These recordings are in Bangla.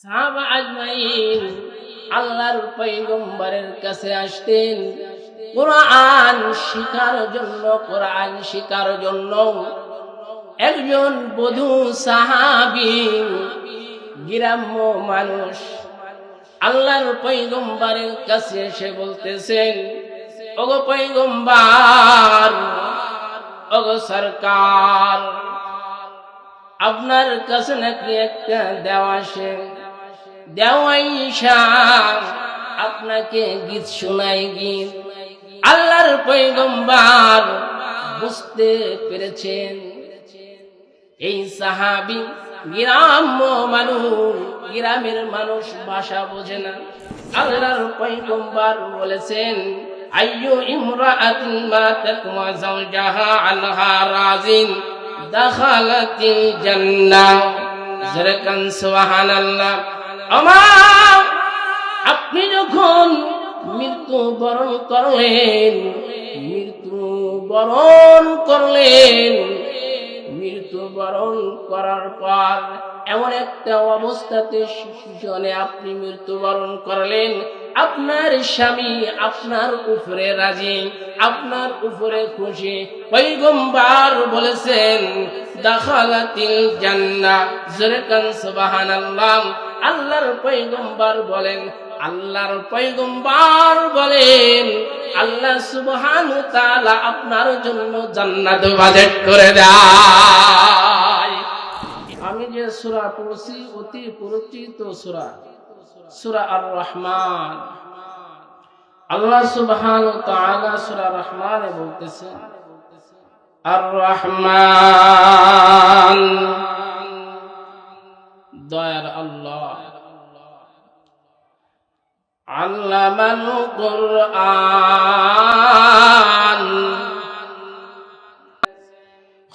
সাহাবা আজমাইন আল্লাহর পয়গম্বরের কাছে আসতেন কোরআন শিখার জন্য একজন বধূ সাহাবী গ্রাম্য মানুষ আল্লাহর পয়গম্বরের কাছে এসে বলতেছেন, ওগো পয়গম্বর, ওগো সরকার, আপনার কাছে নাকি একটা দেওয়া আসে, দেওয়াইশা আপনাকে গীত শোনায়। গীত আল্লাহর পয়গম্বর বুঝতে পেরেছেন এই সাহাবী গ্রাম্য মানুষ, গ্রামের মানুষ ভাষা বোঝে না। আল্লাহর পয়গম্বর বলেছেন, আইয়ু ইমরাআতিন মাতাত ওয়া যাওজাহা আনহা রাজিন দাখালাতিল জান্নাহ। যারাকান সুবহানাল্লাহ। আমার আপনি যখন মৃত্যুবরণ করার পর এমন একটা অবস্থাতে শিশুজনে আপনি মৃত্যুবরণ করলেন, আপনার স্বামী আপনার উপরে রাজি, আপনার উপরে খুশি। পয়গম্বর বলেছেন দাখালাতিল জান্নাহ। যারাকান সুবহানাল্লাহ। আল্লাহর পয়গম্বর বলেন আল্লাহ সুবহানাহু ওয়া তাআলা আপনার জন্য জান্নাত বাজেট করে দেয়। আমি যে সূরা পড়ছি অতি পরিচিত সূরা আর রহমান। আল্লাহ সুবহানাহু ওয়া তাআলা সূরা রহমানে বলতেছেন, আর রহমান দয়ার আল্লাহ, আল্লামাল কুরআন,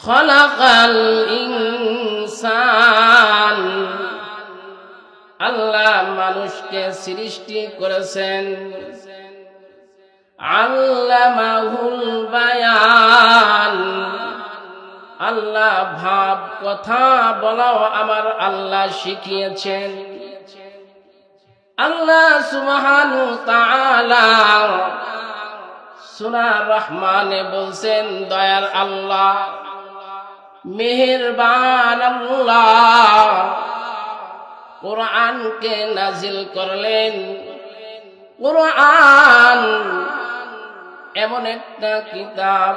খালাকাল ইনসান। আল্লাহ মানুষকে সৃষ্টি করেছেন, আল্লামাহুল বায়ান। আল্লাহ ভাব কথা বলাও আমার আল্লাহ শিখিয়েছেন। আল্লাহ সুবহানাহু ওয়া তাআলা সূরা রহমানে বলছেন, দয়ার আল্লাহ, মেহেরবান আল্লাহ কোরআনকে নাজিল করলেন। কোরআন এমন একটা কিতাব,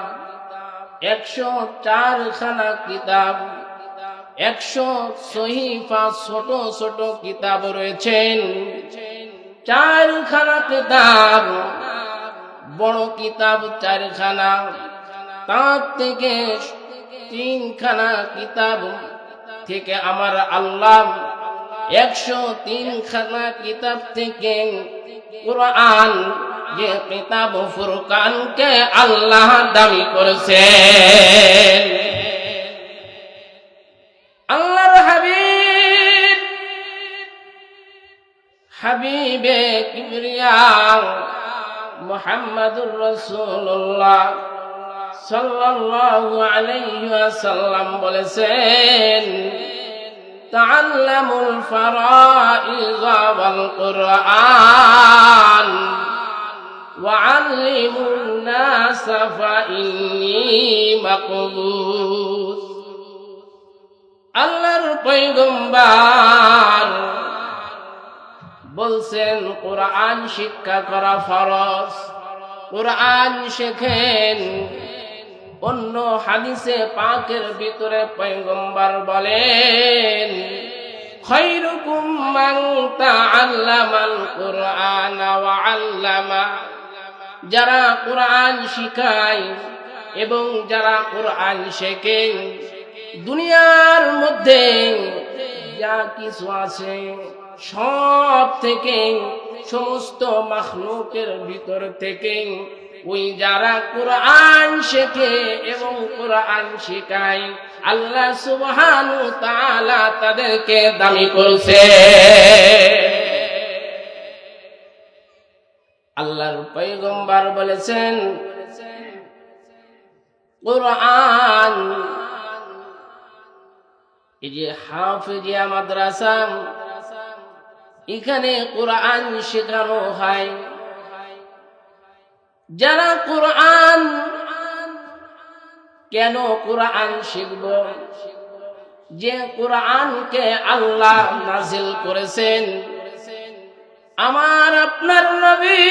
104 খানা কিতাব, 100 সহিফা ছোট ছোট কিতাব রয়েছেন। 4 খানা কিতাব, বড় কিতাব 4 খানা, তার থেকে 3 খানা কিতাব থেকে আমার আল্লাহ 103 খানা কিতাব থেকে কোরআন যে কিতাব ফুরকানকে আল্লাহ দাবি করেছেন। আল্লাহর হাবিবে কিবরিয়া মুহাম্মাদুর রাসূলুল্লাহ সাল্লাল্লাহু আলাইহি ওয়াসাল্লাম বলেছেন, তাআল্লামুল ফারাইজ ওয়াল কুরআন ওয়াআল্লিমুন নাস ফাইন্নী মাকবুস। আল্লাহর পয়গম্বর বলছেন কোরআন শিক্ষা করা ফরজ, কোরআন শেখেন। অন্য হাদিসে পাকের ভিতরে পয়গম্বর বলেন, খায়রুকুম মান তাআল্লামাল কুরআন ওয়া আল্লামা। যারা কোরআন শিখায় এবং যারা কোরআন শেখে, দুনিয়ার মধ্যে যা কিছু আছে সব থেকে, সমস্ত মাখলুকের ভিতর থেকে ওই যারা কোরআন শেখে এবং কোরআন শেখায়, আল্লাহ সুবহানাহু ওয়া তাআলা তাদেরকে দামি করেছে। আল্লাহর পয়গম্বর বলেছেন, কোরআন এই যে হাফিজিয়া মাদ্রাসা, এখানে কোরআন শেখানো হয়। যারা কোরআন, কেন কোরআন শিখব? যে কোরআনকে আল্লাহ নাজিল করেছেন আমার আপনার নবী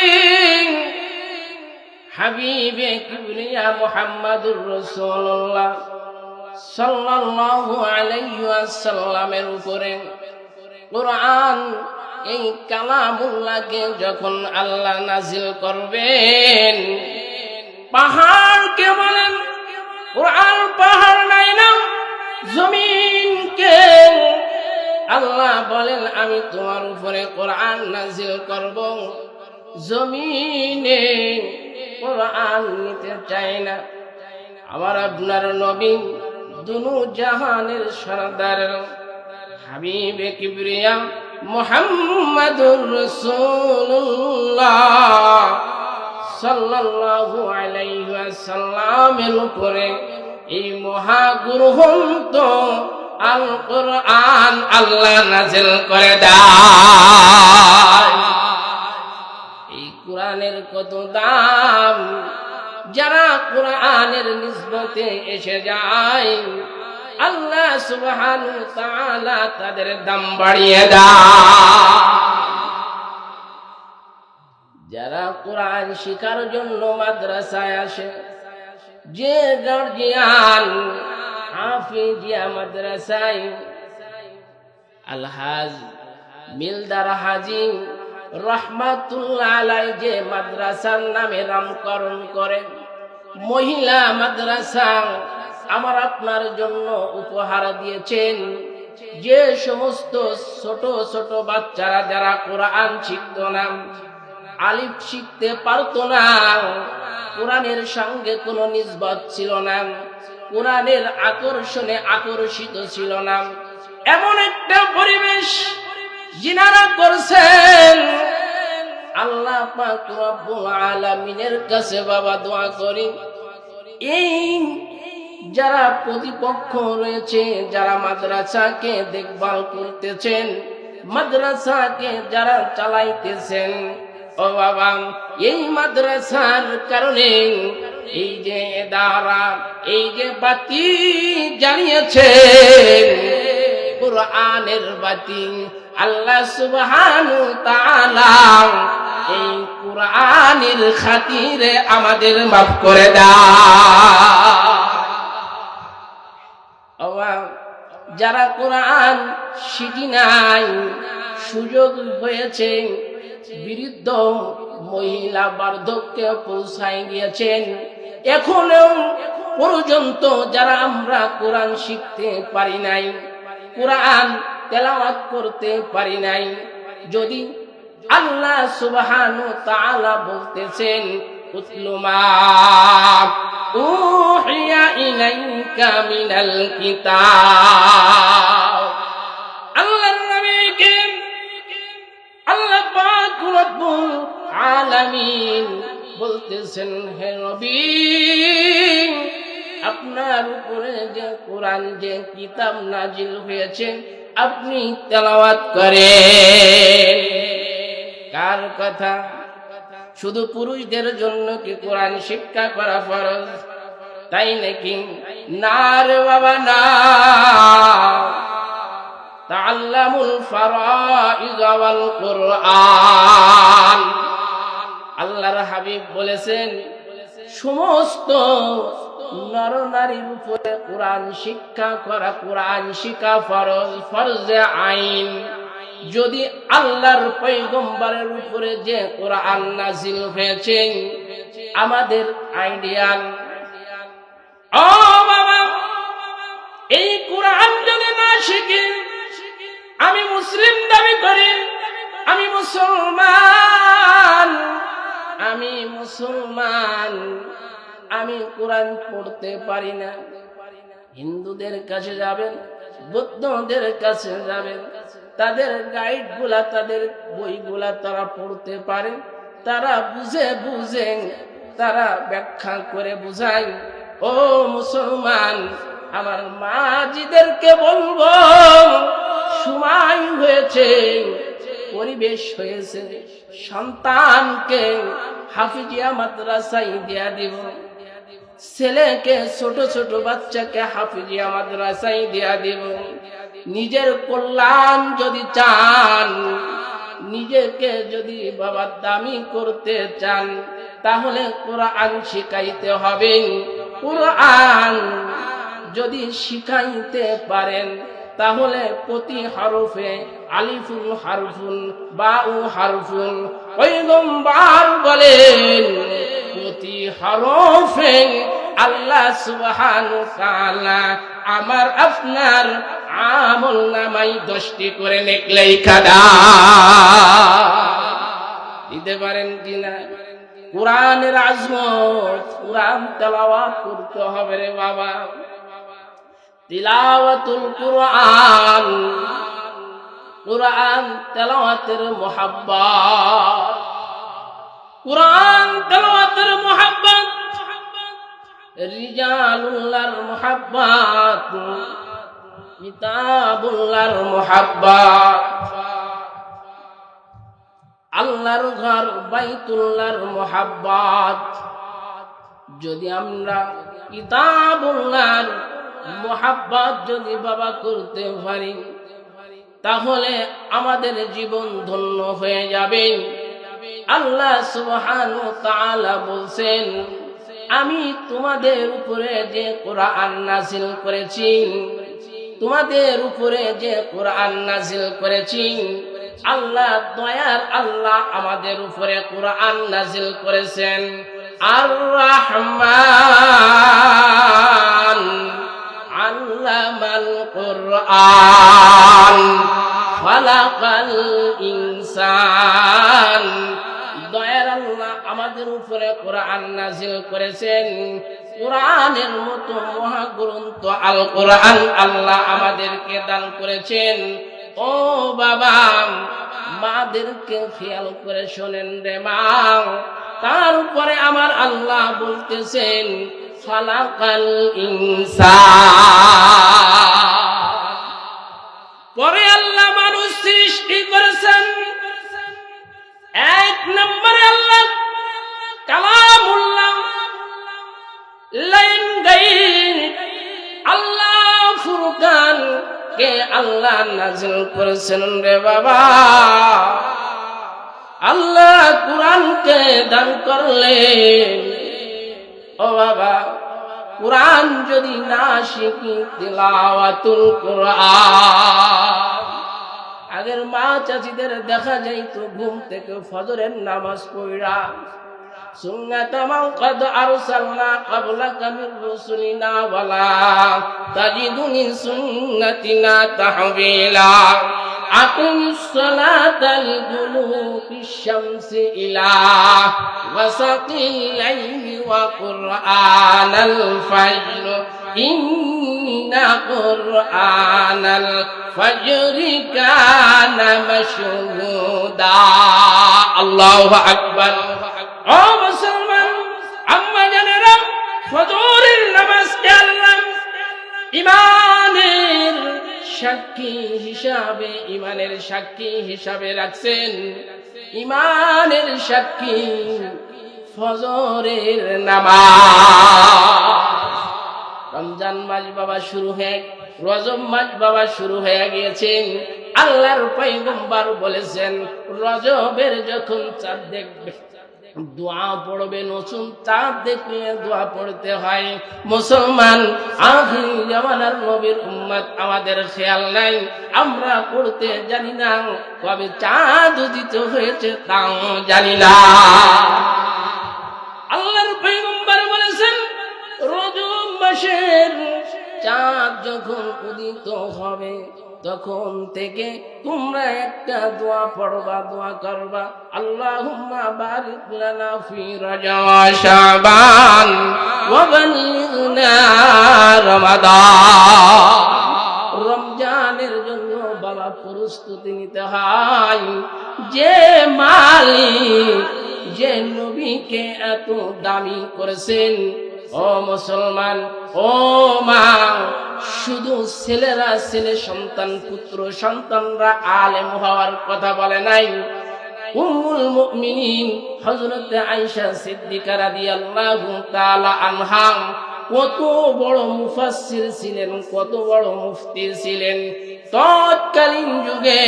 হাবিবে কিবরিয়া মুহাম্মাদুর রাসূলুল্লাহ সাল্লাল্লাহু আলাইহি ওয়াসাল্লামের উপরে। কোরআন এই কালামুল্লাহকে যখন আল্লাহ নাজিল করবেন, পাহাড়কে বলেন কোরআন পাহাড় নাই না, জমিনকে আল্লাহ বলেন আমি তোমার উপরে কোরআন নাজিল করব। জমিনে কোরআন নিতে চায় না। আমার আপনার নবী দুনু জাহানের সরদার হাবিবে কিবরিয়া মুহাম্মাদুর রাসূলুল্লাহ সাল্লাল্লাহু আলাইহি ওয়াসাল্লামের উপরে এই মহাগ্রন্থ আল কোরআন আল্লাহ নাজিল করে দেয়। এই কোরআনের কত দাম! যারা কোরআনের নিসবতে এসে যায় আল্লাহ সুবহানাহু ওয়া তাআলা তাদের দাম বাড়িয়ে দেয়। যারা কোরআন শিখার জন্য মাদ্রাসায় আসে, যে গার্জিয়ান হাফিজিয়া মাদ্রাসায় আলহাজ মিলদার হাজি রহমাতুল্লাহ আলাইহি যে মাদ্রাসার নামে নামকরণ করে, মহিলা মাদ্রাসা আমার আপনার জন্য উপহার দিয়েছেন। যে সমস্ত ছোট ছোট বাচ্চারা যারা কোরআন শিখত না, আলিফ শিখতে পারতো না, কোরআনের সঙ্গে কোনো নিসবত ছিল না, কোরআনের আকর্ষণে আকর্ষিত ছিল না, এমন একটা পরিবেশ যিনারা করছেন, আল্লাহ পাক রব্বুল আলামিনের কাছে বাবা দোয়া করি, এই যারা প্রতিপক্ষ রয়েছে, যারা মাদ্রাসাকে দেখভাল করতেছেন, মাদ্রাসাকে যারা চালাইতেছেন, ও বাবা এই মাদ্রাসার কারণে এই যে দারা, এই যে বাতি জ্বালিয়েছেন কোরআনের বাতি, আল্লাহ সুবহানাহু ওয়া তাআলা এই কোরআনের খাতিরে আমাদের মাফ করে দাও। যারা কোরআন শিখি নাই, সুযোগ হয়েছে, বৃদ্ধ মহিলা বার্ধক্যে পৌঁছায় গিয়েছেন, এখনো পর্যন্ত যারা আমরা কোরআন শিখতে পারি নাই, কোরআন তেলাওয়াত করতে পারি নাই, যদি আল্লাহ সুবহানাহু ওয়া তাআলা বলতেছেন উতলু মা উহিয়া ইলাইকা মিনাল কিতাব, আল্লাহর নবীকে আল্লাহ পাক রব্বুল আলামিন বলতেছেন, হে নবী আপনার উপরে যে কোরআন, যে কিতাব নাজিল হয়েছে আপনি তেলাওয়াত করেন। কার কথা? শুধু পুরুষদের জন্য কি কোরআন শিক্ষা করা ফরজ? তাই নাকি? না রে বাবা না। তাআল্লামুল ফারাইজ ওয়াল কুরআন, আল্লাহর হাবিব বলেছেন সমস্ত নর নারীর উপরে কোরআন শিক্ষা করা, কোরআন শিক্ষা ফরজ, ফরজে আইন। যদি আল্লাহর পয়গম্বরের উপরে যে কোরআন নাজিল হয়েছে আমাদের আইডিয়াল, ও বাবা এই কোরআন যদি না শিখি, আমি মুসলিম দাবি করি, আমি মুসলমান, আমি মুসলমান, আমি কোরআন পড়তে পারি না। হিন্দুদের কাছে যাবেন, বৌদ্ধদের কাছে যাবেন, তাদের গাইড গুলা, তাদের বইগুলা তারা পড়তে পারে, তারা বুঝে বুঝে তারা ব্যাখ্যা করে বুঝায়। ও মুসলমান, আমার মাজিদেরকে বলবো সময় হয়েছে পরিবেশ হয়েছে, সন্তানকে হাফিজিয়া মাদ্রাসায় দিয়া দিব, ছেলেকে ছোট ছোট বাচ্চাকে হাফিজিয়া মাদ্রাসায় দিয়া দিব। নিজের কল্যাণ যদি চান, নিজেকে যদি বাবা দামি করতে চান, তাহলে কোরআন শিখাইতে হবে। কোরআন যদি শিখাইতে পারেন, তাহলে প্রতি হরফে আলিফুন হারফুন, বাউ হারফুন, পয়গম্বর বলেন প্রতি হরফে আল্লাহ সুবহানাহু ওয়া তাআলা আমার আপনার আমলনামায় 10টি করে নেক লেখা দিতে পারেন কিনা? কোরআনের আজমত, কোরআন তেলাওয়াত করতে হবে রে বাবা। তিলাওয়াতুল কোরআন, কোরআন তেলাওয়াতের মুহাব্বত, কোরআন তেলাওয়াতের মুহাব্বত, রিজালুল্লাহর মুহাব্বত, কিতাবুল্লাহর মুহাব্বত, আল্লাহর ঘর বাইতুল্লাহর মুহাব্বত। যদি আমরা কিতাবুল্লাহর মুহাব্বত যদি বাবা করতে পারি, তাহলে আমাদের জীবন ধন্য হয়ে যাবে। আল্লাহ সুবহানাহু ওয়া তাআলা বলছেন, আমি তোমাদের উপরে যে কোরআন নাযিল করেছি, তোমাদের উপরে যে কোরআন নাযিল করেছি, আল্লাহ দয়ার আল্লাহ আমাদের উপরে কোরআন নাযিল করেছেন। আর রহমান আল্লামাল কোরআন খালাকাল ইনসান। দয়ার আল্লাহ আমাদের উপরে কোরআন নাযিল করেছেন। কোরআনের মতো মহাগ্রন্থ আল কোরআন আল্লাহ আমাদেরকে দান করেছেন। ও বাবা, মাদেরকে খেয়াল করে শোনেন রে মা। তার উপরে আমার আল্লাহ বলতেছেন খালাকাল ইনসান। পরে আল্লাহ মানুষ সৃষ্টি করেছেন। এক নম্বরে আল্লাহ কালামুল্লাহ, লাইন গাইন আল্লাহ ফুরকান কে আল্লাহ নাযিল করেছেন রে বাবা। আল্লাহ কুরআনকে দান করলেন। ও বাবা, কুরআন যদি না শিখি, তিলাওয়াতুল কুরআন। আগের মা চাচিদের দেখা যাইতো ঘুম থেকে ফজরের নামাজ পড়া, সুন্নাত মান ক্বাদ আরসালনা ক্বাবলাকা মির রুসুলিনা ওয়ালা তাজিদুনি সুন্নাতিনা তাহবিলা। আকিমিস সালাতা লিদুলুকিশ শামসি ইলা ওয়াসাকিল লাইলি ওয়া কুরআনাল ফাজর ইন্না কুরআনাল ফাজরি কানা মাশহুদা। আল্লাহু আকবার। ও মুসলমান আম্মা জানেরা, ফজরের নামাজকে আল্লাহ ইমানের সাক্ষী হিসাবে, ইমানের সাক্ষী হিসাবে রাখছেন। ইমানের সাক্ষী ফজরের নামাজ। রমজান মাস বাবা শুরু হয়ে, রজব মাস বাবা শুরু হয়ে গিয়েছেন। আল্লাহর পয়গম্বর বলেছেন, রজবের যখন চাঁদ দেখবে দোয়া পড়বে, নতুন চাঁদ দেখলে দোয়া পড়তে হয়। মুসলমান আখির জামানার নবীর উম্মত আমাদের খেয়াল নাই, আমরা পড়তে জানি না, কবে চাঁদ উদিত হয়েছে তাও জানি না। আল্লাহর পয়গম্বর বলেছেন, রজব মাসের চাঁদ যখন উদিত হবে, তখন থেকে তোমরা একটা দোয়া পড়বা, দোয়া করবা, আল্লাহুম্মা বারিক লানা ফি রজব ওয়া শাবান ওয়া বাল্লিগনা রমাদান। রমজানের জন্য বাবা প্রস্তুতি নিতে হয়। যে মালিক, যে নবীকে এত দামি করেছেন, ও মুসলমান, ও মা, শুধু ছেলেরা ছেলে সন্তান পুত্র সন্তানরা আলেম হওয়ার কথা বলে নাই। উম্মুল মুমিনিন হযরত আয়েশা সিদ্দিকা রাদিয়াল্লাহু তাআলা আনহা কত বড় মুফাসসির ছিলেন, কত বড় মুফতি ছিলেন। তৎকালীন যুগে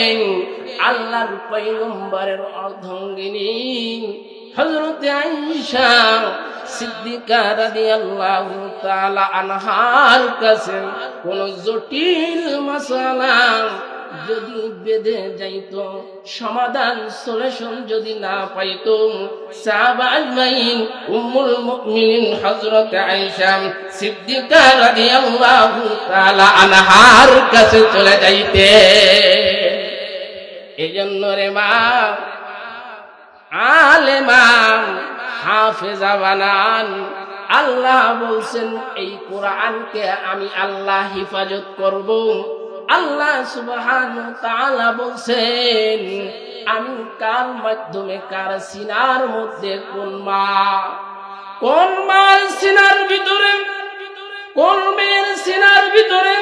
আল্লাহর পয়গম্বরের অর্ধাঙ্গিনী হযরত আয়েশা সিদ্দিকা রাদিয়াল্লাহু তাআলা আনহার কাছে কোন জটিল মাসালা যদি বেঁধে যাইতো, সমাধান সলিউশন যদি না পাইতো, সাহাবা আজমাইন উম্মুল মুমিনিন হযরত আয়েশা সিদ্দিকা রাদিয়াল্লাহু তাআলা আনহার কাছে চলে যাইতে। এজন্য রে মা, আলেমা হাফেজা বানান। আল্লাহ বলছেন এই কোরআনকে আমি আল্লাহ হেফাজত করব। আল্লাহ সুবহানাহু ওয়া তাআলা বলছেন আমি কার মাধ্যমে, কার সিনার মধ্যে কোন মার সিনার ভিতরে, কোন মেয়ের সিনার ভিতরে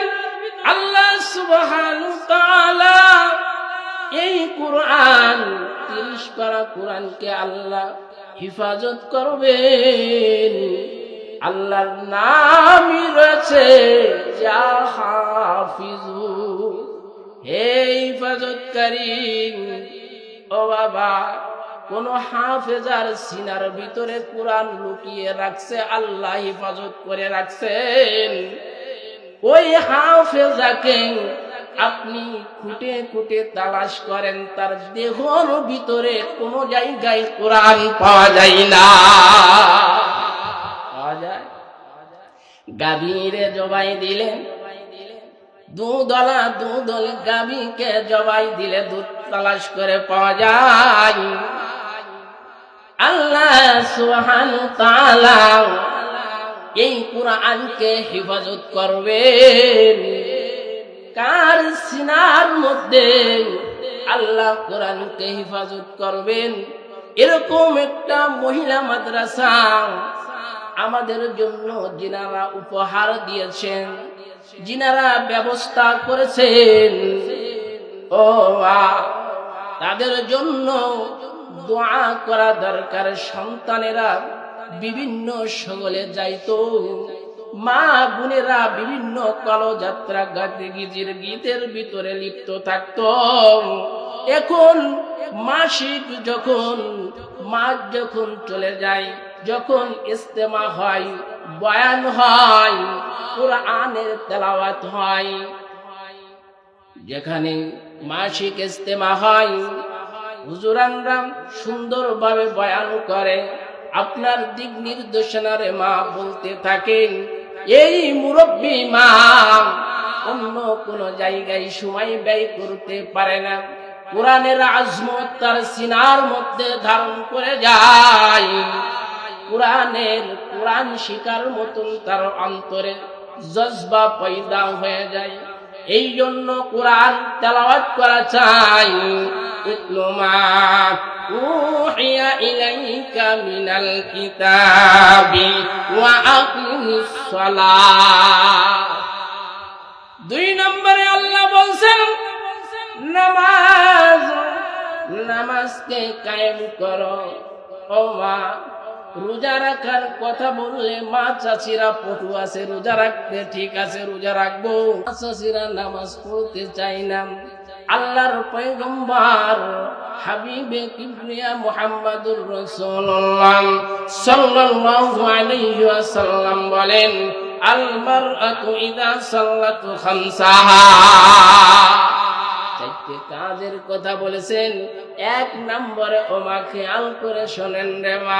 আল্লাহ সুবহানাহু ওয়া তাআলা এই কোরআন 30 পারা কোরআনকে আল্লাহ হেফাজত করবেন। আল্লাহর নামই রয়েছে ইয়া হাফিজু, হে হেফাজতকারী। ও বাবা, কোন হাফেজার সিনার ভিতরে কোরআন লুকিয়ে রাখছে, আল্লাহ হেফাজত করে রাখছেন। ওই হাফেজাকে আপনি খুঁটে খুঁটে তালাশ করেন, তার দেহর ভিতরে কোন জায়গায় কোরআন পাওয়া যায় না। পাওয়া যায়? গাভীরে জবাই দিলে দুধওয়ালা দুধওয়ালি গাভীকে জবাই দিলে দুধ তালাশ করে পাওয়া যায়। আল্লাহ সুবহানাহু ওয়া তাআলা এই কোরআনকে হেফাজত করবেন। কার সিনার মধ্যে আল্লাহ কোরআনকে হেফাজত করবেন, এরকম একটা মহিলা মাদ্রাসা আমাদের জন্য যিনারা উপহার দিয়েছেন, যিনারা ব্যবস্থা করেছেন, ও তাদের জন্য দোয়া করা দরকার। সন্তানেরা বিভিন্ন শগলে যাইতো, মা বোনেরা বিভিন্ন কলযাত্রা গাতে গিজির গীতের ভিতরে লিপ্ত থাকত। এখন মাসিক যখন মাস যখন চলে যায়, যখন ইস্তেমা হয়, বয়ান হয়, কোরআনের তেলাওয়াত হয়, যেখানে মাসিক ইস্তেমা হয়, হুজুরানরা সুন্দরভাবে বয়ান করে, আপনার দিক নির্দেশনারে মা বলতে থাকেন। এই মুরব্বী মা অন্য কোন জায়গায় সময় ব্যয় করতে পারে না, কোরআনের আজমত তার সিনার মধ্যে ধারণ করে যায়। কোরআন শিকার মতন তার অন্তরে জজবা পয়দা হয়ে যায়। এই জন্য কোরআন তেলাওয়াত করা চাই। ইতলু মা উহিয়া ইলাইকা মিনাল কিতাবি ওয়া আকিমিস সালাত। 2 নম্বরে আল্লাহ বলছেন নামাজকে কায়েম করো। ও মা, রোজা রাখার কথা বললে মা চাচিরা পটু আছে, রোজা রাখতে ঠিক আছে রোজা রাখবো, চাচিরা নামাজ পড়তে চাই না। আল্লাহর পয়গম্বর হাবিবে কিবরিয়া মুহাম্মাদুর রাসূলুল্লাহ সাল্লাল্লাহু আলাইহি ওয়াসাল্লাম বলেন, আল মারআতু ইযা সাল্লাতু খামসাহা। চারটি কাজের কথা বলেছেন। 1 নম্বরে ও মা খেয়াল করে শোনেন রে মা,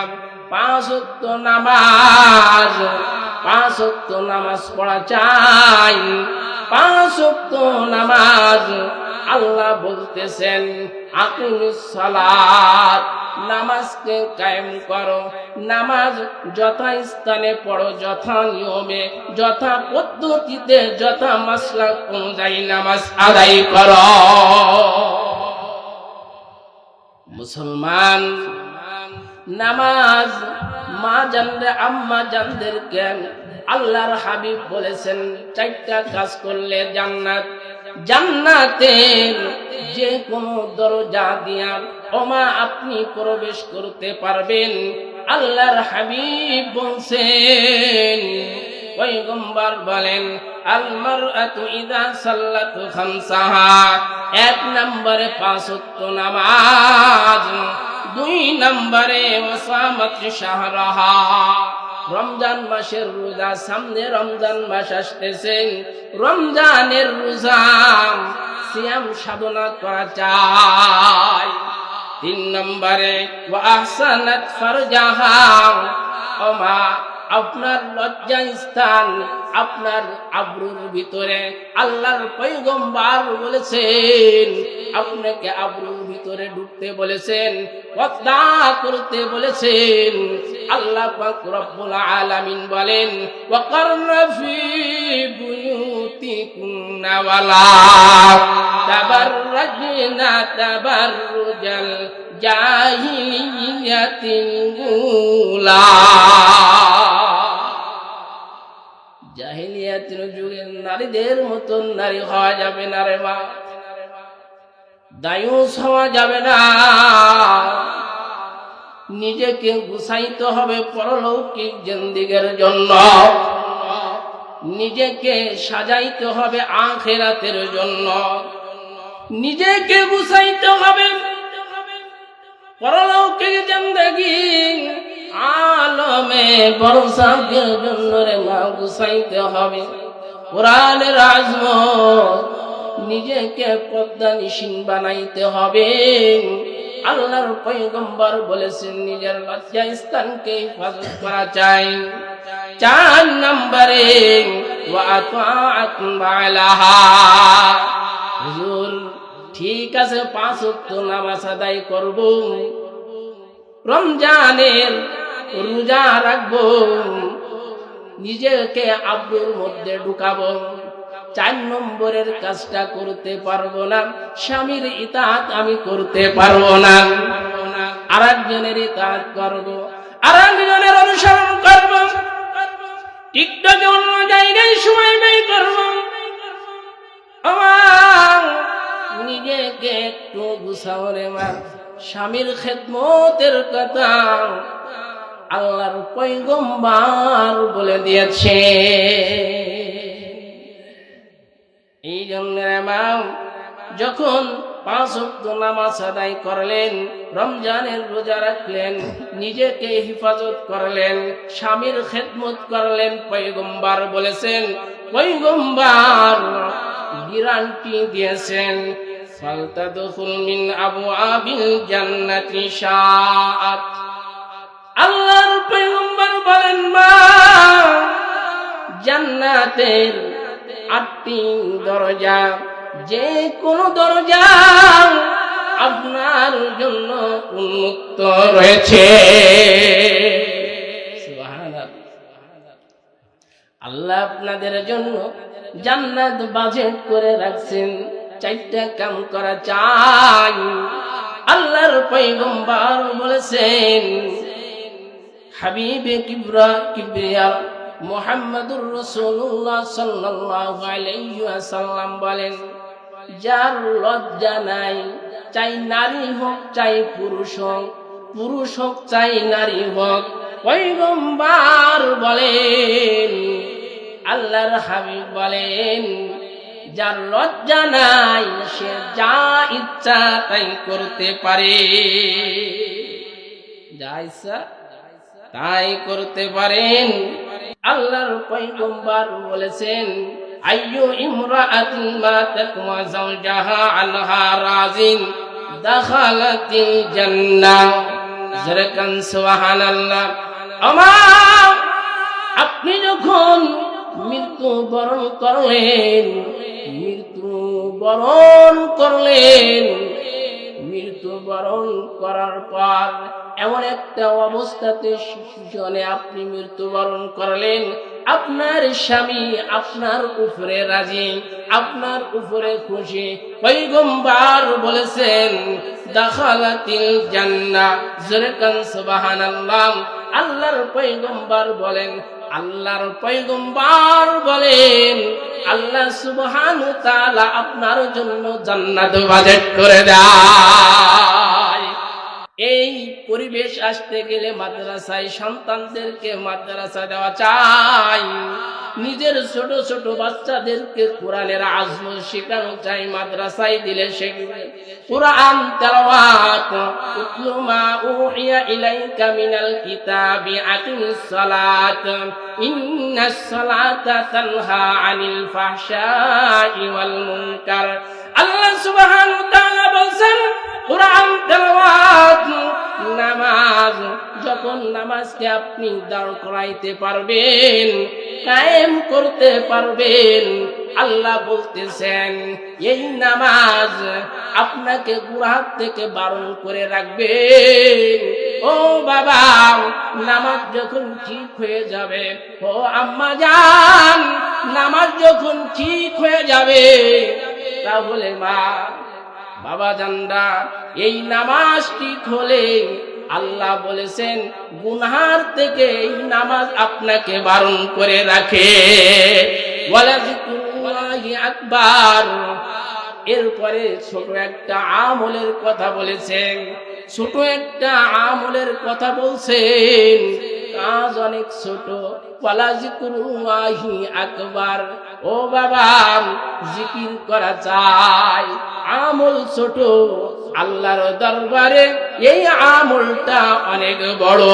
5 ওয়াক্ত নামাজ, 5 ওয়াক্ত নামাজ পড়া চাই। 5 ওয়াক্ত নামাজ আল্লাহ বলতেছেন আকিমিস সালাত, নামাজকে কায়েম করো। নামাজ যথা স্থানে পড়ো, যথা নিয়মে, যথা পদ্ধতিতে, যথা মাসলাক অনুযায়ী নামাজ আদায় করো। মুসলমান, নামাজ মা জানরে আম্মা জানদেরকে আল্লাহর হাবিব বলেছেন চারটা কাজ করলে জান্নাত, জান্নাতের যে কোনো দরজা দিয়া ওমা আপনি প্রবেশ করতে পারবেন। আল্লাহর হাবিব বলছেন, পয়গম্বর বলেন, আল মারআতু ইযা সাল্লাতু খামসাহা, এক নম্বরে 5 ওয়াক্ত নামাজ, 2 নম্বরে ওয়াসামাত শাহরাহা, রমজান মাসের রোজা, সামনে রমজান মাস আসতেছে, রমজানের রোজা সিয়াম সাধনা করা চাই। 3 নম্বরে ওয়া আহসানাত ফারজাহা, ওমা আপনার লজ্জা স্থান আপনার আব্রুর ভিতরে আল্লাহর পয়গম্বর বলেছেন আপনাকে আব্রুর ভিতরে ঢুকতে বলেছেন, পর্দা করতে বলেছেন। আল্লাহ পাক রব্বুল আলামিন বলেন, ওয়াকারনা ফি বুয়ুতিকুন্না ওয়ালা তাবাররাজনা তাবাররুজাল জাহিলিয়াতিল উলা, জাহিলিয়াতের যুগের নারীদের মতন নারী হওয়া যাবে না রে মা, দায়ুস হওয়া যাবে না। নিজেকে গুছাইতে হবে পরলৌকিক জিন্দেগির জন্য, নিজেকে সাজাইতে হবে আখিরাতের জন্য, নিজেকে গুছাইতে হবে পরলৌকিক জিন্দেগি আলমে বরসাতের জন্য রে মা গুছাইতে হবে। কোরআনের আজমত নিজেকে পর্দানিশীন বানাইতে হবে। আল্লাহর পয়গম্বর বলেছেন নিজের লজ্জা স্থানকে হেফাজত করা চাই। 4 নম্বরে ওয়া আতাআত বালাহা, হুজুর ঠিক আছে 5 ওয়াক্ত নামাজ আদায় করব, রমজানের রোজা রাখবো, নিজেকে আব্রুর মধ্যে ঢুকাবো, 4 নম্বরের কাজটা করতে পারবো না, স্বামীর ইতাআত আমি করতে পারবো না, আরেকজনের ইতাআত করব, আরেকজনের অনুসরণ করব, টিকটকে অন্য জায়গায় সময় ব্যয় করব। আমার নিজেকে একটু গুছাও রে মা। স্বামীর খেদমতের কথা আল্লাহর পয়গম্বর বলে দিয়েছে। এই জন্য মা যখন 5 ওয়াক্ত নামাজ আদায় করলেন, রমজানের রোজা রাখলেন, নিজেকে হেফাজত করলেন, স্বামীর খেদমত করলেন, পয়গম্বর বলেছেন, পয়গম্বর গ্যারান্টি দিয়েছেন, ফালতাদখুল মিন আবওয়াবিল জান্নাতি শাআত। আল্লাহর পয়গম্বর বলেন, মা জান্নাতের 8টি দরজা, যে কোন দরজা আপনার জন্য উন্মুক্ত রয়েছে। সুবহানাল্লাহ। আল্লাহ আপনাদের জন্য জান্নাত বাজেট করে রাখছেন। 4টা কাম করা চাই। আল্লাহর পয়গম্বর বলেছেন, হাবিবে কিবরিয়া মুহাম্মদুর রাসূলুল্লাহ সাল্লাল্লাহু আলাইহি ওয়াসাল্লাম বলেন, যার লজ্জা নাই, চাই নারী হোক চাই পুরুষ হোক, পুরুষ হোক চাই নারী হোক, পয়গম্বর বলেন, আল্লাহর হাবিব বলেন, যার লজ্জা নাই সে যা ইচ্ছা তাই করতে পারে, যা ইচ্ছা তাই করতে পারেন। আল্লাহর পয়গম্বর বলেছেন, আইয়ু ইমরাআতিন মাতাত ওয়া যাওজাহা আনহা রাজিন দাখালাতিল জান্নাহ। যারাকান সুবহানাল্লাহ। আমার আপনি যখন মৃত্যু বরণ করলেন, মৃত্যু মৃত্যুবরণ করার পর এমন একটা অবস্থাতে শিশুজনে আপনি মৃত্যুবরণ করলেন, আপনার স্বামী আপনার উপরে রাজি, আপনার উপরে খুশি। পয়গম্বর বলেছেন দাখালাতিল জান্নাহ, জোরে কান সুবহানাল্লাহ। আল্লাহর পয়গম্বর বলেন, আল্লাহর পয়গম্বর বলেন আল্লাহ সুবহানাহু ওয়া তাআলা আপনার জন্য জান্নাত বাজেট করে দেয়। এই পরিবেশ আসতে গেলে মাদ্রাসায় সন্তানদেরকে মাদ্রাসা দেওয়া চাই, নিজের ছোট ছোট বাচ্চাদেরকে কোরআনের আজমত শেখানো চাই, মাদ্রাসায় দিলে শিখবে। কোরআন তেলাওয়াত, উতলু মা উহিয়া ইলাইকা মিনাল কিতাবি আকিমিস সালাত ইন্নাস সালাতা তানহা আনিল ফাহশাই ওয়াল মুনকার। আল্লাহ সুবহানাহু ওয়া তাআলা বলেন কোরআন তেলাওয়াত, নামাজ, যখন নামাজকে আপনি দাঁড় করাইতে পারবেন, কায়েম করতে পারবেন, আল্লাহ বলতেছেন এই নামাজ আপনাকে গুনাহ থেকে বারণ করে রাখবে। ও বাবা, নামাজ যখন ঠিক হয়ে যাবে, ও আম্মা জান, নামাজ যখন ঠিক হয়ে যাবে, তাহলে মা বাবা জানরা এই নামাজ ঠিক হলে আল্লাহ বলেছেন গুনার থেকে এই নামাজ আপনাকে বারণ করে রাখে। ওয়ালা যিকরুল্লাহি আকবার। এরপরে ছোট একটা আমলের কথা বলেছেন, ছোট একটা আমলের কথা বলছেন, কাজ অনেক ছোট। ওয়ালা যিকরুল্লাহি আকবার। ও বাবা, জিকির করা যায়, আমল ছোট, আল্লাহর দরবারে এই আমলটা অনেক বড়।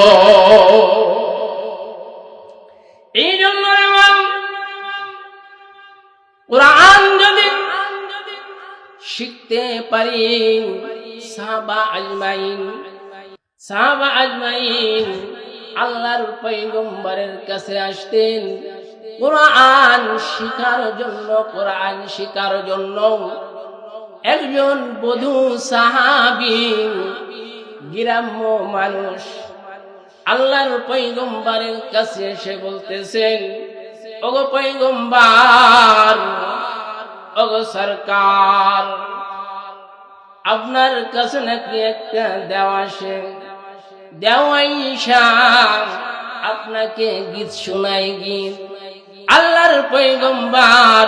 এই জন্য কোরআন যদি শিখতে পারি, সাহাবা আজমাইন আল্লাহর পয়গম্বরের কাছে আসতেন কোরআন শিখার জন্য। কোরআন শিখার জন্য একজন বধূ সাহাবী, গ্রাম্য মানুষ, আল্লাহর পয়গম্বরের কাছে এসে বলতেছেন, ওগো পয়গম্বর, ওগো সরকার, আপনার কাছে নাকি একটা দেওয়া আসে, দেওয়াইশা আপনাকে গীত শোনায়। গীত আল্লাহর পয়গম্বর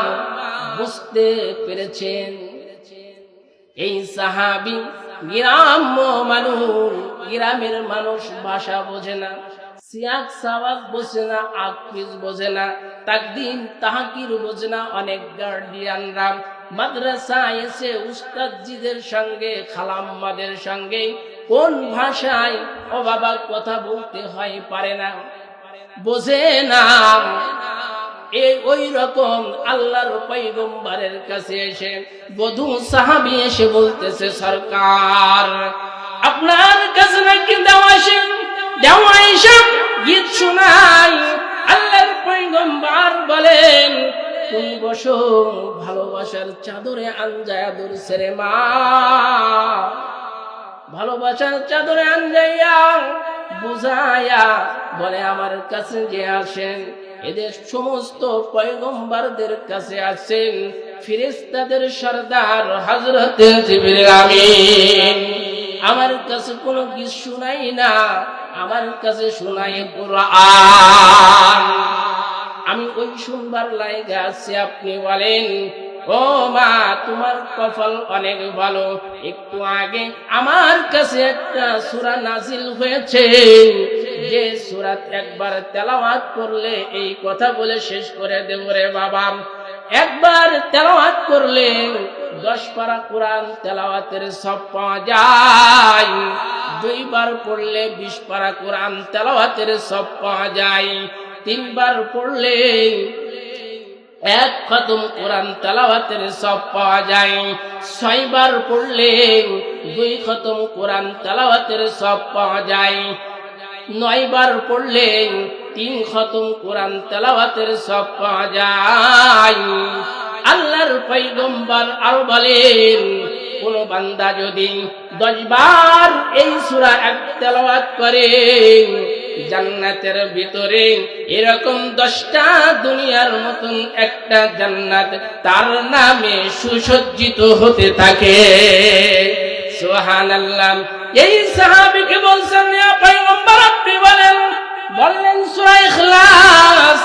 বুঝতে পেরেছেন এই সাহাবী গ্রাম্য মানুষ, গ্রামের মানুষ ভাষা বোঝে না, সিয়াক সাওয়াক বোঝে না, আকফিজ বোঝে না, তাকদিম তাহকির বোঝে না। অনেক গার্ডিয়ানরা মাদ্রাসায় এসে উস্তাদজিদের সঙ্গে, খালাম্মাদের সঙ্গে কোন ভাষায় ও বাবা কথা বলতে হয় পারে না, বোঝে না। ওই রকম আল্লাহর পয়গম্বরের কাছে এসে বধূ সাহাবী এসে বলতেছে, সরকার, আপনার কাছে নাকি দেওয়াইশা গীত শোনাই। আল্লাহর পয়গম্বর বলেন, তুমি বসো, ভালোবাসার চাদরে আঞ্জায়া ধরছে রে মা, ভালোবাসার চাদরে আঞ্জাইয়া বুঝায়া বলে আমার কাছে যে আসেন, এদের সমস্ত পয়গম্বরদের কাছে আছেন ফেরেশতাদের সরদার হযরতে জিবরিল আমিন। আমার কাছে কোনো গীত শোনাই না, আমার কাছে শোনাই কোরআন। আমি ওই শুনবার লাইগা আছি। আপনি বলেন, ও মা, তোমার কপাল অনেক ভালো, একটু আগে আমার কাছে একটা সূরা নাজিল হয়েছে, যে সূরা একবার তেলাওয়াত করলে এই কথা বলে শেষ করে দেব রে বাবা। একবার তেলাওয়াত করলে 10 পারা কোরআন তেলাওয়াতের সব পাওয়া যায়, 2 বার পড়লে 20 পারা কোরআন তেলাওয়াতের সব পাওয়া যায়, 3 বার পড়লে 1 খতম কোরআন তেলাওয়াতের সব পাওয়া যায়, 6 বার পড়লে 2 খতম কোরআন তেলাওয়াতের সব পাওয়া যায়, 9 বার পড়লে 3 খতম কোরআন তেলাওয়াতের সব পাওয়া যায়। আল্লাহর পয়গম্বর আর বলেন, কোন বান্দা যদি 10 বার এই সূরা তেলাওয়াত করে, জান্নাতের ভিতরে এরকম 10টা দুনিয়ার মতন একটা জান্নাত তার নামে সুসজ্জিত হতে থাকে। সুবহানাল্লাহ। এই সাহাবীকে বলছেন, ইয়া পয়গম্বর আপনি বললেন সূরা ইখলাস,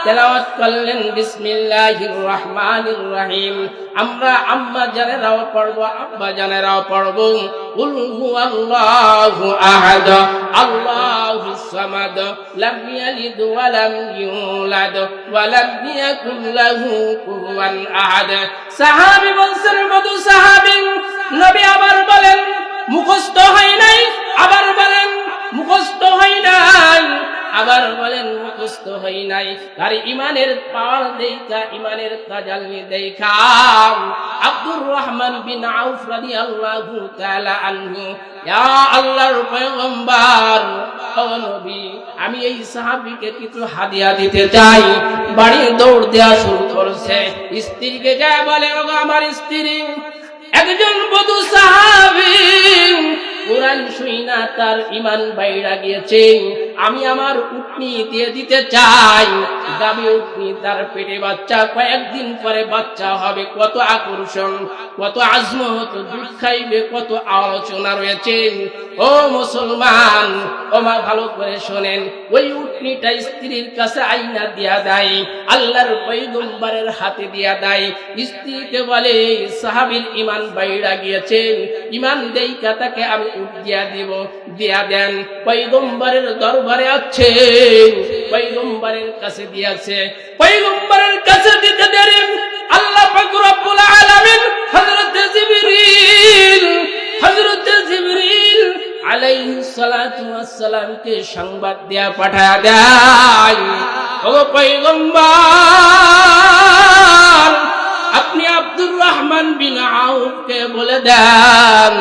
তেলাওয়াত করলেন বিসমিল্লাহির রহমানির রহিম। আমরা আম্মা জানেরাও পড়ব, আব্বা জানেরাও পড়ব, কুল হুয়াল্লাহু আহাদ আল্লাহুস সামাদ লাম ইয়ালিদ ওয়া লাম ইউলাদ ওয়া লাম ইয়াকুল লাহু কুফুয়ান আহাদ। সাহাবী বলছেন, মধু সাহাবী, নবী আবার বলেন মুখস্থ হয় নাই, আবার বলেন মুখস্থ হয় নাই, আবার বলেন মুখস্থ হয় নাই। আর ইমানের পাওয়ার দেখা, ইমানের তাজাল্লি দেখা আব্দুর রহমান বিন আউফ রাদিয়াল্লাহু তাআলা আনহু, ইয়া আল্লাহর পয়গম্বর ও নবী, আমি এই সাহাবীকে কিছু হাদিয়া দিতে চাই। বাড়ি দৌড় দেওয়া শুরু করেছে, স্ত্রীকে যা বলে, ও আমার স্ত্রী, একজন বধূ সাহাবী কোরআন শুইনা তার ঈমান বাইরা গিয়েছে, আমি আমার উটনি দিয়ে দিতে চাই। গাবি উটনি, তার পেটে বাচ্চা, কয়েকদিন পরে বাচ্চা হবে, কত আকর্ষণ, কত আজমত, দুধ খাইবে, কত আলোচনা রয়েছে। ও মুসলমান, ও মা ভালো করে শোনেন, ওই উটনিটা স্ত্রীর কাছে আইনা দিয়া দেয়, আল্লাহর পয়গম্বরের হাতে দিয়া দেয়। স্ত্রীকে বলে, সাহাবীর ঈমান বাইরা গিয়েছে, ঈমান দেইকা তাকে আমি উট দিয়া দিব, দিয়া দেন। পয়গম্বরের দরবারে আছে, পয়গম্বরের কাছে দিয়েছে, পয়গম্বরের কাছে দিতে দেরি, আল্লাহ পাক রব্বুল আলামিন হযরত জিবরিল আলাইহিস সালাতু ওয়াস সালামকে সংবাদ দেয়া পাঠায়া দেয়, ও পয়গম্বর, আপনি আব্দুর রহমান বিন আউফকে বলে দেন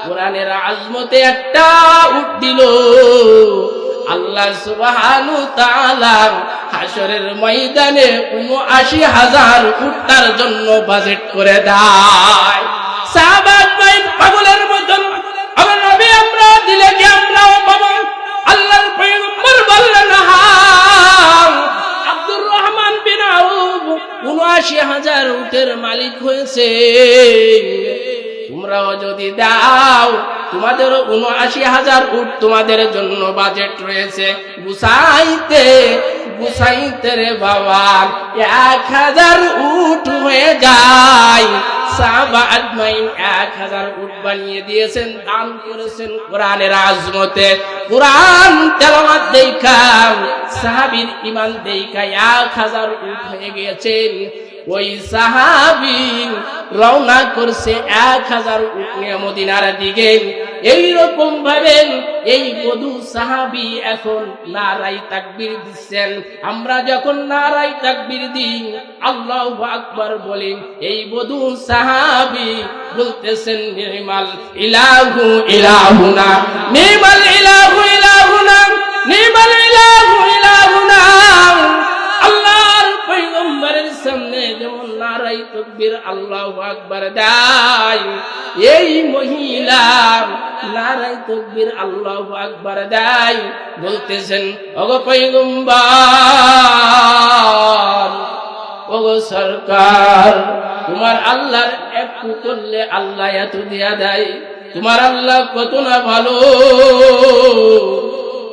কোরআনের আজমতে একটা উট দিল, আল্লাহ সুবহানাহু ওয়া তাআলা হাশরের ময়দানে ৭৯,০০০ উট তার জন্য বাজেট করে দেয়। সাহাবা ভাই পাগলের মতন, আমার নবী আমরা দিলে কি আমরাও পাবো? আল্লাহর পয়গম্বর বললেন, হ্যাঁ, আব্দুর রহমান বিন আউফ ৭৯,০০০ উটের মালিক হয়েছে, তোমরাও যদি দাও, তোমাদের ৭৯,০০০ উট তোমাদের জন্য বাজেট রয়েছে। গুছাইতে রে বাবা ১,০০০ উট হয়ে যায়। সাহাবা আজমাইন ১,০০০ উট বানিয়ে দিয়েছেন, দান করেছেন কোরআনের আজমতে। কোরআন তেলাওয়াত দেখা, সাহাবীর ঈমান দেখা ১,০০০ উট হয়ে গিয়েছেন। ওই সাহাবী রওনা করছে ১,০০০ উট নিয়ে মদিনার দিকে। এইরকম ভাবে এই বধূ সাহাবী এখন নারায়ে তাকবীর দিচ্ছেন। আমরা যখন নারায়ে তাকবীর দিই, আল্লাহু আকবার বলি, এই বধূ সাহাবী বলতেছেন, নিমাল ইলাহু ইলাহুনা, নিমাল ইলাহু ইলাহুনা, নিমাল ইলাহু ইলাহুনা। আল্লাহর পয়গম্বরের সামনে যেমন নারায়ে তাকবীর আল্লাহু আকবার দেয়, এই মহিলা নারায়ে তাকবীর আল্লাহু আকবার দেয়, বলতেছেন, ওগো পয়গম্বর, ওগো সরকার, তোমার আল্লাহর একটু করলে আল্লাহ এত দিয়া দেয়, তোমার আল্লাহ কত না ভালো,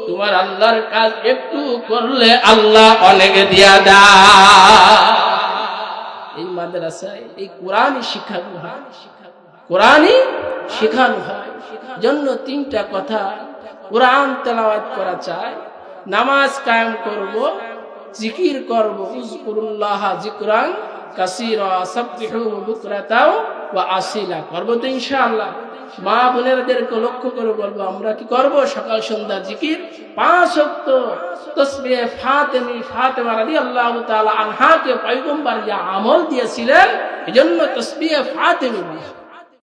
তোমার আল্লাহর কাজ একটু করলে আল্লাহ অনেক দিয়া দেয়। এই মাদ্রাসায় এই কোরআনই শিখানো হয়, কোরআনই শেখানো হয়। জন্য ৩টা কথা, কোরআন তেলাওয়াত করা চাই, নামাজ কায়েম করব, জিকির করব, উযকুরুল্লাহ যিকরান কাসীরা সাব্বিহু বুকরাতাও ওয়া আসিলা, করব তো ইনশাআল্লাহ। মা বোনেরদেরকে লক্ষ্য করে বলবো, আমরা কি করব? সকাল সন্ধ্যা জিকির, ৫ ওয়াক্ত তাসবিহ। ফাতেমা রাদিয়াল্লাহু তাআলা আনহাকে পয়গম্বর যা আমল দিয়েছিলেন, এজন্য তাসবিহ ফাতেমা।